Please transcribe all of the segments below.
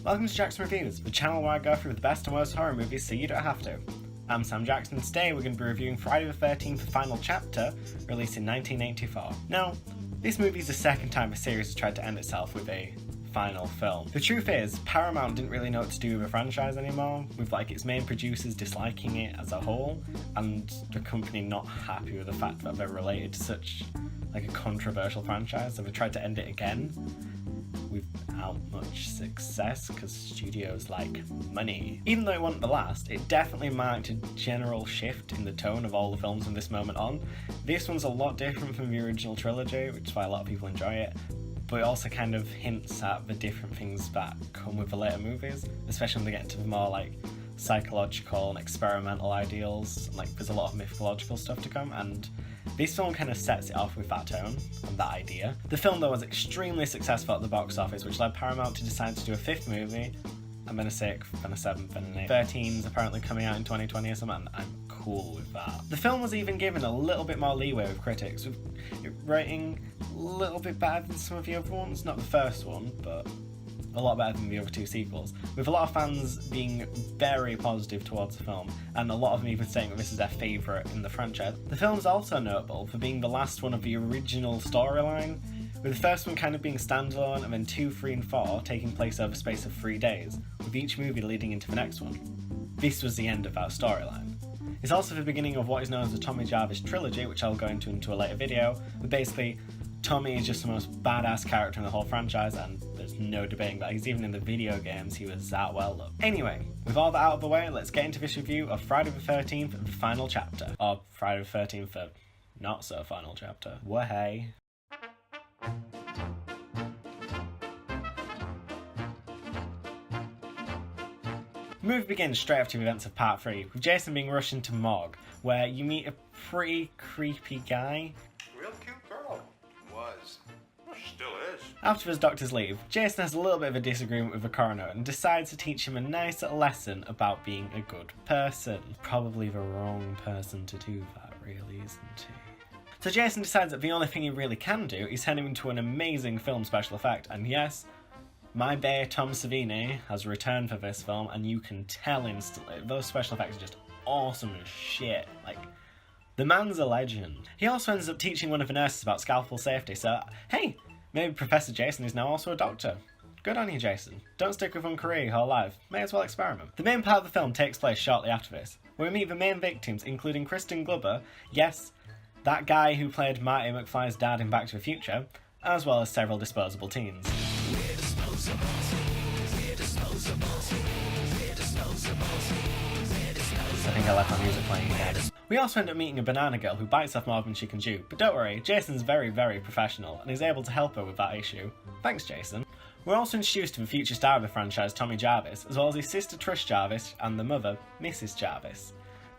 Welcome to Jackson Reviews, the channel where I go through the best and worst horror movies so you don't have to. I'm Sam Jackson, and today we're going to be reviewing Friday the 13th Final Chapter, released in 1984. Now, this movie is the second time a series has tried to end itself with a final film. The truth is, Paramount didn't really know what to do with the franchise anymore, with its main producers disliking it as a whole, and the company not happy with the fact that they're related to such a controversial franchise, so they tried to end it again without much success, because studios like money. Even though it wasn't the last, it definitely marked a general shift in the tone of all the films from this moment on. This one's a lot different from the original trilogy, which is why a lot of people enjoy it, but it also kind of hints at the different things that come with the later movies, especially when they get into the more psychological and experimental ideals. There's a lot of mythological stuff to come, and this film kind of sets it off with that tone and that idea. The film though was extremely successful at the box office, which led Paramount to decide to do a fifth movie, and then a sixth, and a seventh, and an eighth. 13's apparently coming out in 2020 or something, and I'm cool with that. The film was even given a little bit more leeway with critics, with it rating a little bit better than some of the other ones. Not the first one, but a lot better than the other two sequels, with a lot of fans being very positive towards the film, and a lot of them even saying that this is their favourite in the franchise. The film is also notable for being the last one of the original storyline, with the first one kind of being standalone, and then 2, 3 and 4 taking place over a space of 3 days, with each movie leading into the next one. This was the end of that storyline. It's also the beginning of what is known as the Tommy Jarvis trilogy, which I'll go into a later video, but basically Tommy is just the most badass character in the whole franchise, and there's no debating that. He's even in the video games, he was that well loved. Anyway, with all that out of the way, let's get into this review of Friday the 13th, the final chapter. Or Friday the 13th, the not so final chapter. Wahey. The movie begins straight after the events of part 3, with Jason being rushed into morgue, where you meet a pretty creepy guy. Real cute girl. Was. Still is. After his doctors leave, Jason has a little bit of a disagreement with the coroner and decides to teach him a nice little lesson about being a good person. Probably the wrong person to do that, really, isn't he? So Jason decides that the only thing he really can do is turn him into an amazing film special effect, and yes, my bae Tom Savini has returned for this film, and you can tell instantly. Those special effects are just awesome as shit. The man's a legend. He also ends up teaching one of the nurses about scalpel safety, so hey, maybe Professor Jason is now also a doctor. Good on you, Jason. Don't stick with one career your whole life. May as well experiment. The main part of the film takes place shortly after this, where we meet the main victims, including Kristen Glover, yes, that guy who played Marty McFly's dad in Back to the Future, as well as several disposable teens. I think I left my music playing again. We also end up meeting a banana girl who bites off more than she can chew, but don't worry, Jason's very, very professional and is able to help her with that issue. Thanks, Jason. We're also introduced to the future star of the franchise, Tommy Jarvis, as well as his sister Trish Jarvis and the mother, Mrs. Jarvis.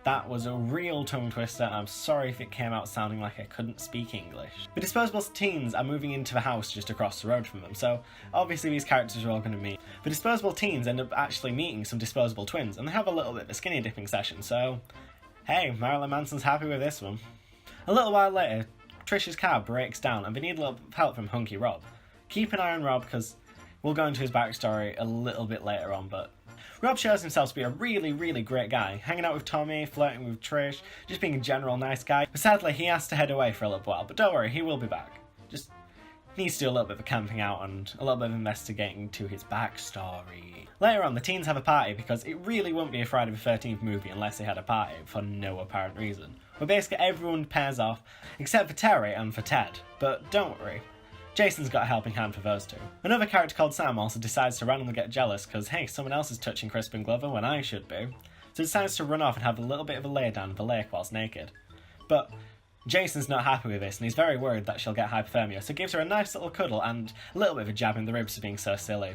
That was a real tongue twister, and I'm sorry if it came out sounding like I couldn't speak English. The disposable teens are moving into the house just across the road from them, so obviously these characters are all going to meet. The disposable teens end up actually meeting some disposable twins, and they have a little bit of a skinny dipping session, so hey, Marilyn Manson's happy with this one. A little while later, Trish's car breaks down, and they need a little help from Hunky Rob. Keep an eye on Rob, because we'll go into his backstory a little bit later on, but Rob shows himself to be a really, really great guy, hanging out with Tommy, flirting with Trish, just being a general nice guy. But sadly, he has to head away for a little while, but don't worry, he will be back. Just needs to do a little bit of camping out and a little bit of investigating to his backstory. Later on, the teens have a party because it really wouldn't be a Friday the 13th movie unless they had a party for no apparent reason. Where basically everyone pairs off, except for Terry and for Ted. But don't worry, Jason's got a helping hand for those two. Another character called Sam also decides to randomly get jealous because, hey, someone else is touching Crispin Glover when I should be. So decides to run off and have a little bit of a lay down at the lake whilst naked. But Jason's not happy with this and he's very worried that she'll get hypothermia, so gives her a nice little cuddle and a little bit of a jab in the ribs for being so silly.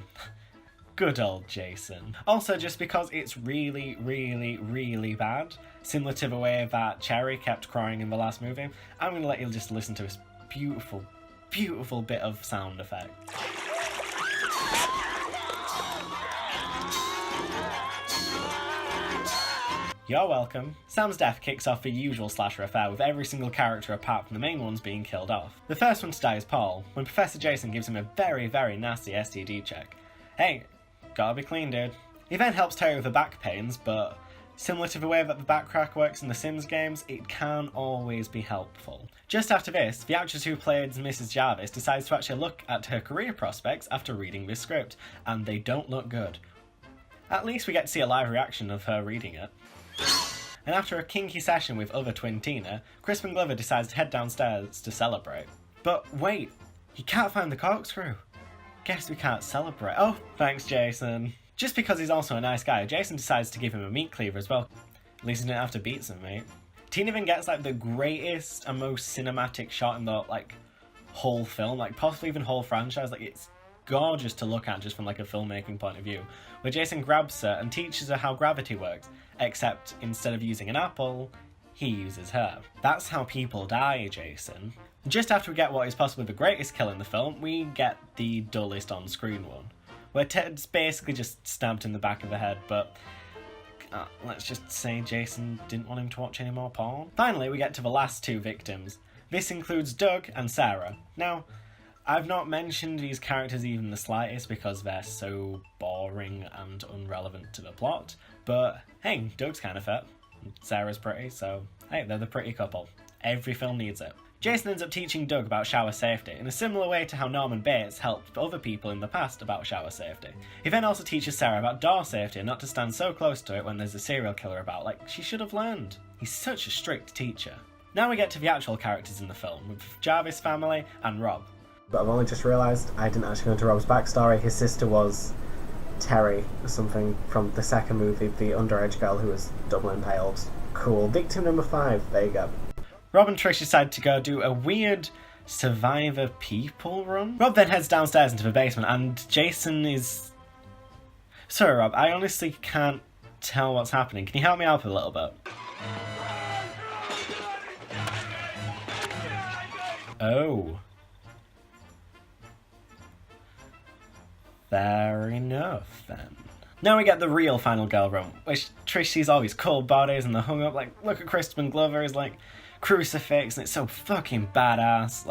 Good old Jason. Also, just because it's really, really, really bad, similar to the way that Cherry kept crying in the last movie, I'm going to let you just listen to this beautiful, beautiful bit of sound effect. You're welcome. Sam's death kicks off the usual slasher affair with every single character apart from the main ones being killed off. The first one to die is Paul, when Professor Jason gives him a very, very nasty STD check. Hey, gotta be clean, dude. He then helps Terry with her back pains, but similar to the way that the back crack works in the Sims games, it can always be helpful. Just after this, the actress who played Mrs. Jarvis decides to actually look at her career prospects after reading this script, and they don't look good. At least we get to see a live reaction of her reading it. And after a kinky session with other twin Tina, Crispin Glover decides to head downstairs to celebrate. But wait, he can't find the corkscrew. Guess we can't celebrate. Oh, thanks, Jason. Just because he's also a nice guy, Jason decides to give him a meat cleaver as well. At least he didn't have to beat some meat. Tina even gets like the greatest and most cinematic shot in the whole film, possibly even whole franchise. It's gorgeous to look at just from a filmmaking point of view, where Jason grabs her and teaches her how gravity works, except instead of using an apple, he uses her. That's how people die, Jason. Just after we get what is possibly the greatest kill in the film, we get the dullest on-screen one, where Ted's basically just stabbed in the back of the head, but let's just say Jason didn't want him to watch any more porn. Finally, we get to the last two victims. This includes Doug and Sarah. Now, I've not mentioned these characters even the slightest because they're so boring and irrelevant to the plot, but hey, Doug's kind of fit, Sarah's pretty, so hey, they're the pretty couple. Every film needs it. Jason ends up teaching Doug about shower safety in a similar way to how Norman Bates helped other people in the past about shower safety. He then also teaches Sarah about door safety and not to stand so close to it when there's a serial killer about, like she should have learned. He's such a strict teacher. Now we get to the actual characters in the film, with Jarvis family and Rob. But I've only just realised I didn't actually go into Rob's backstory. His sister was Terry, something from the second movie, the underage girl who was double impaled. Cool. Victim number 5, there you go. Rob and Trish decide to go do a weird Survivor People run. Rob then heads downstairs into the basement and Jason is... Sorry Rob, I honestly can't tell what's happening. Can you help me out a little bit? Oh. Fair enough then. Now we get the real final girl run, which Trish sees all these cool bodies and they're hung up, look at Crispin Glover's crucifix and it's so fucking badass,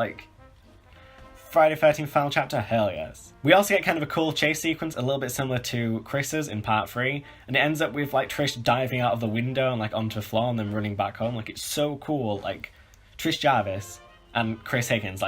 Friday the 13th final chapter, hell yes. We also get kind of a cool chase sequence, a little bit similar to Chris's in part 3, and it ends up with Trish diving out of the window and onto the floor and then running back home, it's so cool, Trish Jarvis and Chris Higgins,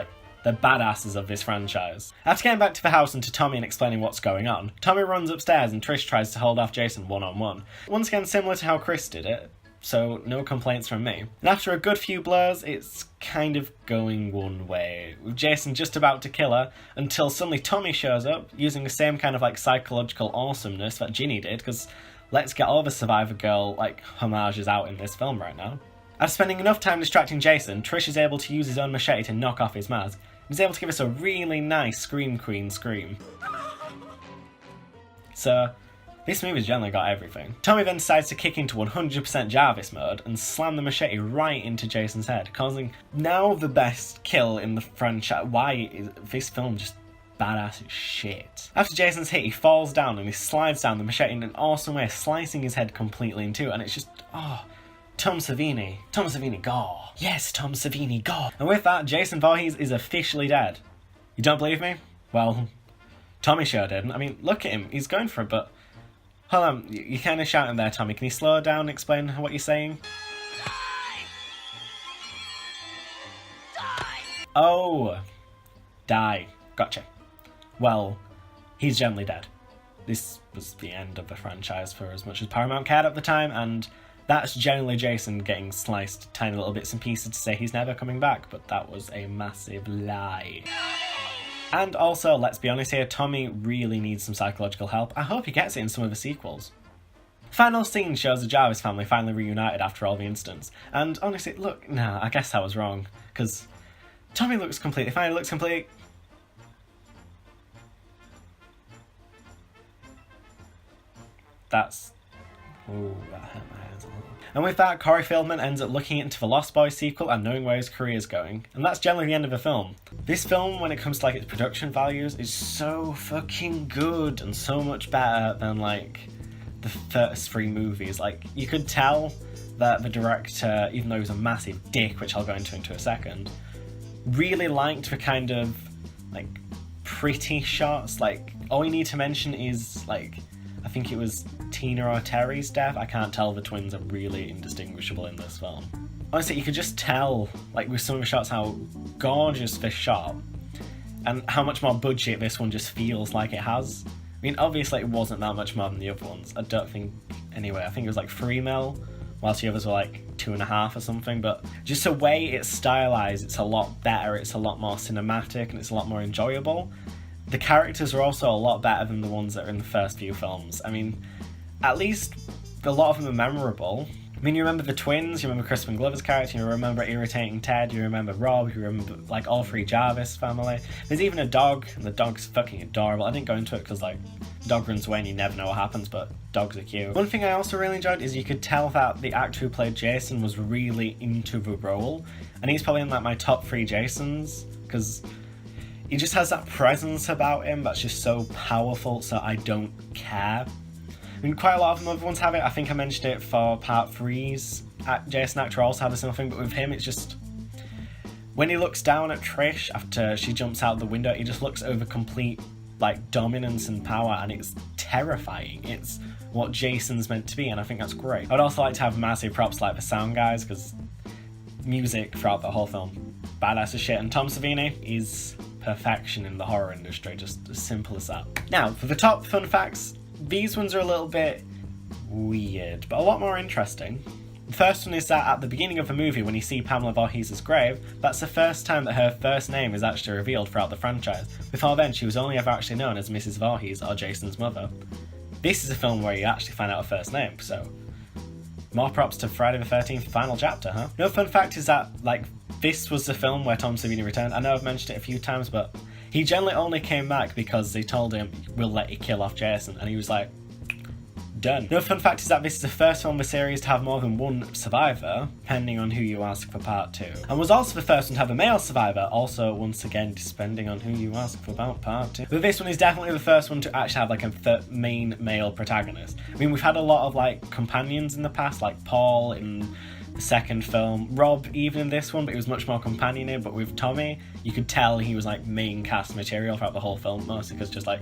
the badasses of this franchise. After getting back to the house and to Tommy and explaining what's going on, Tommy runs upstairs and Trish tries to hold off Jason one-on-one. Once again, similar to how Chris did it, so no complaints from me. And after a good few blurs, it's kind of going one way, with Jason just about to kill her, until suddenly Tommy shows up, using the same kind of psychological awesomeness that Ginny did, because let's get all the Survivor Girl homages out in this film right now. After spending enough time distracting Jason, Trish is able to use his own machete to knock off his mask. He's able to give us a really nice Scream Queen scream. So, this movie's generally got everything. Tommy then decides to kick into 100% Jarvis mode and slam the machete right into Jason's head, causing now the best kill in the franchise. Why is this film just badass as shit? After Jason's hit, he falls down and he slides down the machete in an awesome way, slicing his head completely in two, and it's just, Tom Savini. Tom Savini, gore. Yes, Tom Savini, gore. And with that, Jason Voorhees is officially dead. You don't believe me? Well, Tommy sure didn't. I mean, look at him. He's going for it, but... Hold on, you're kind of shouting there, Tommy. Can you slow down and explain what you're saying? Die! Oh. Die. Gotcha. Well, he's generally dead. This was the end of the franchise for as much as Paramount cared at the time, and... that's generally Jason getting sliced tiny little bits and pieces to say he's never coming back, but that was a massive lie. And also, let's be honest here, Tommy really needs some psychological help. I hope he gets it in some of the sequels. Final scene shows the Jarvis family finally reunited after all the incidents. And honestly, look, nah, I guess I was wrong. Because Tommy looks completely fine, he looks completely... That's... Ooh, that hurt my hands a little. And with that, Corey Feldman ends up looking into the Lost Boys sequel and knowing where his career is going. And that's generally the end of the film. This film, when it comes to its production values, is so fucking good and so much better than the first 3 movies. You could tell that the director, even though he was a massive dick, which I'll go into a second, really liked the kind of pretty shots. All you need to mention is I think it was Tina or Terry's death. I can't tell, the twins are really indistinguishable in this film. Honestly, you could just tell, like with some of the shots, how gorgeous this shot and how much more budget this one just feels like it has. I mean, obviously it wasn't that much more than the other ones. I don't think, anyway, I think it was like 3 mil, whilst the others were like 2.5 or something, but just the way it's stylized, it's a lot better, it's a lot more cinematic, and it's a lot more enjoyable. The characters are also a lot better than the ones that are in the first few films. I mean, at least a lot of them are memorable. I mean, you remember the twins, you remember Crispin Glover's character, you remember Irritating Ted, you remember Rob, you remember, like, all 3 Jarvis family. There's even a dog, and the dog's fucking adorable. I didn't go into it because, like, the dog runs away and you never know what happens, but dogs are cute. One thing I also really enjoyed is you could tell that the actor who played Jason was really into the role, and he's probably in, like, my top 3 Jasons, because he just has that presence about him that's just so powerful, so I don't care. I mean, quite a lot of them other ones have it. I think I mentioned it for part 3's Jason actor also had the same thing, but with him it's just, when he looks down at Trish after she jumps out the window, he just looks over complete, like, dominance and power, and it's terrifying. It's what Jason's meant to be, and I think that's great. I'd also like to have massive props like the sound guys, because music throughout the whole film, badass as shit, and Tom Savini is perfection in the horror industry, just as simple as that. Now, for the top fun facts, these ones are a little bit weird, but a lot more interesting. The first one is that at the beginning of the movie, when you see Pamela Voorhees' grave, that's the first time that her first name is actually revealed throughout the franchise. Before then, she was only ever actually known as Mrs. Voorhees or Jason's mother. This is a film where you actually find out her first name, so more props to Friday the 13th final chapter, huh? No fun fact is that, like, this was the film where Tom Savini returned. I know I've mentioned it a few times, but he generally only came back because they told him, we'll let you kill off Jason, and he was like, done. No fun fact is that this is the first film in the series to have more than one survivor, depending on who you ask for part 2. And was also the first one to have a male survivor, also once again depending on who you ask for about part 2. But this one is definitely the first one to actually have like a main male protagonist. I mean, we've had a lot of like companions in the past, like Paul in the second film, Rob even in this one, but he was much more companionate. But with Tommy, you could tell he was like main cast material throughout the whole film, mostly because just like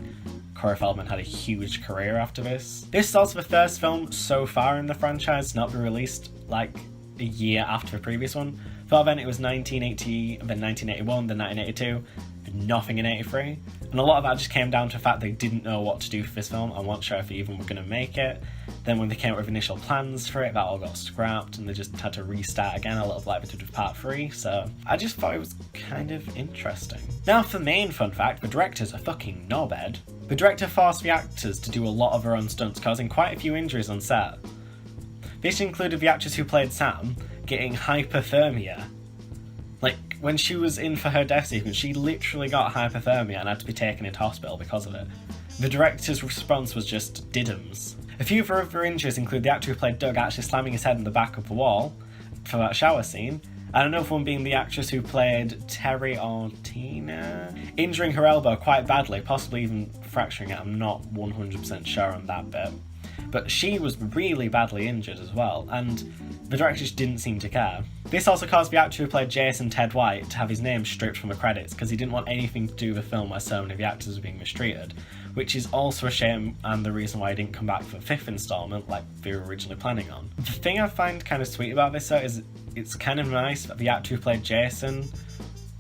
Corey Feldman had a huge career after this. This is also the first film so far in the franchise not be released like a year after the previous one. Before then it was 1980, then 1981, then 1982, and nothing in 83. And a lot of that just came down to the fact they didn't know what to do for this film and weren't sure if they even were going to make it. Then when they came up with initial plans for it, that all got scrapped and they just had to restart again, a little like they did with part 3. So I just thought it was kind of interesting. Now for the main fun fact, the director's a fucking knobhead. The director forced the actors to do a lot of their own stunts, causing quite a few injuries on set. This included the actress who played Sam getting hypothermia. Like, when she was in for her death sequence, she literally got hypothermia and had to be taken into hospital because of it. The director's response was just diddums. A few of her other injuries include the actor who played Doug actually slamming his head in the back of the wall for that shower scene, and another one being the actress who played Terry or Tina, injuring her elbow quite badly, possibly even fracturing it. I'm not 100% sure on that bit. But she was really badly injured as well, and the director just didn't seem to care. This also caused the actor who played Jason, Ted White, to have his name stripped from the credits because he didn't want anything to do with the film where so many of the actors were being mistreated, which is also a shame and the reason why he didn't come back for the 5th installment like they were originally planning on. The thing I find kind of sweet about this though is it's kind of nice that the actor who played Jason,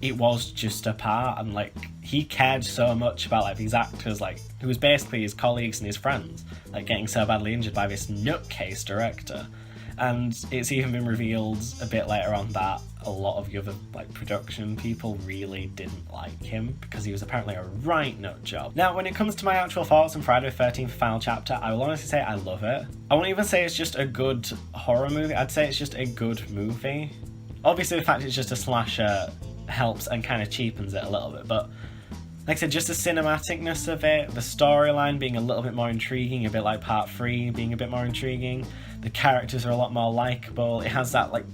it was just a part, and like he cared so much about like these actors, like who was basically his colleagues and his friends, like getting so badly injured by this nutcase director. And it's even been revealed a bit later on that a lot of the other like production people really didn't like him because he was apparently a right nut job. Now, when it comes to my actual thoughts on Friday the 13th final chapter, I will honestly say I love it. I won't even say it's just a good horror movie, I'd say it's just a good movie. Obviously the fact it's just a slasher helps and kind of cheapens it a little bit, but like I said, just the cinematicness of it, the storyline being a little bit more intriguing, a bit like part 3 being a bit more intriguing, the characters are a lot more likeable, it has that like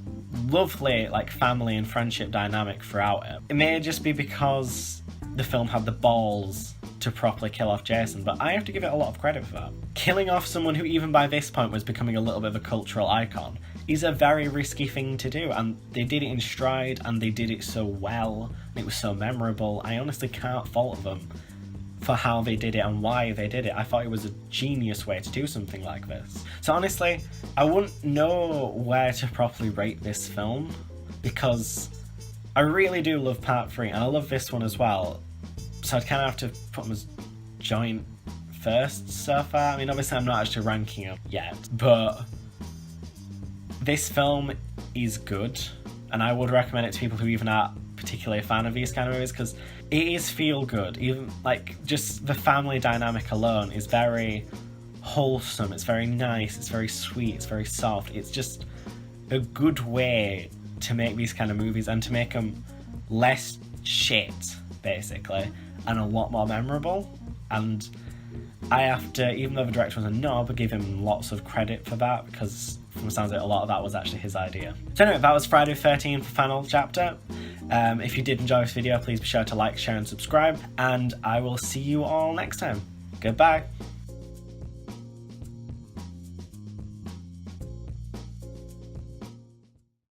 lovely like family and friendship dynamic throughout it. It may just be because the film had the balls to properly kill off Jason, but I have to give it a lot of credit for that. Killing off someone who even by this point was becoming a little bit of a cultural icon is a very risky thing to do, and they did it in stride and they did it so well and it was so memorable. I honestly can't fault them for how they did it and why they did it. I thought it was a genius way to do something like this. So honestly, I wouldn't know where to properly rate this film, because I really do love part 3 and I love this one as well. So I'd kind of have to put them as joint first so far. I mean, obviously I'm not actually ranking them yet, but this film is good, and I would recommend it to people who even aren't particularly a fan of these kind of movies, because it is feel good. Even like just the family dynamic alone is very wholesome, it's very nice, it's very sweet, it's very soft. It's just a good way to make these kind of movies and to make them less shit, basically, and a lot more memorable. And I have to, even though the director was a knob, give him lots of credit for that, because from the sounds of it, a lot of that was actually his idea. So anyway, that was Friday the 13th final chapter. If you did enjoy this video, please be sure to like, share and subscribe, and I will see you all next time. Goodbye.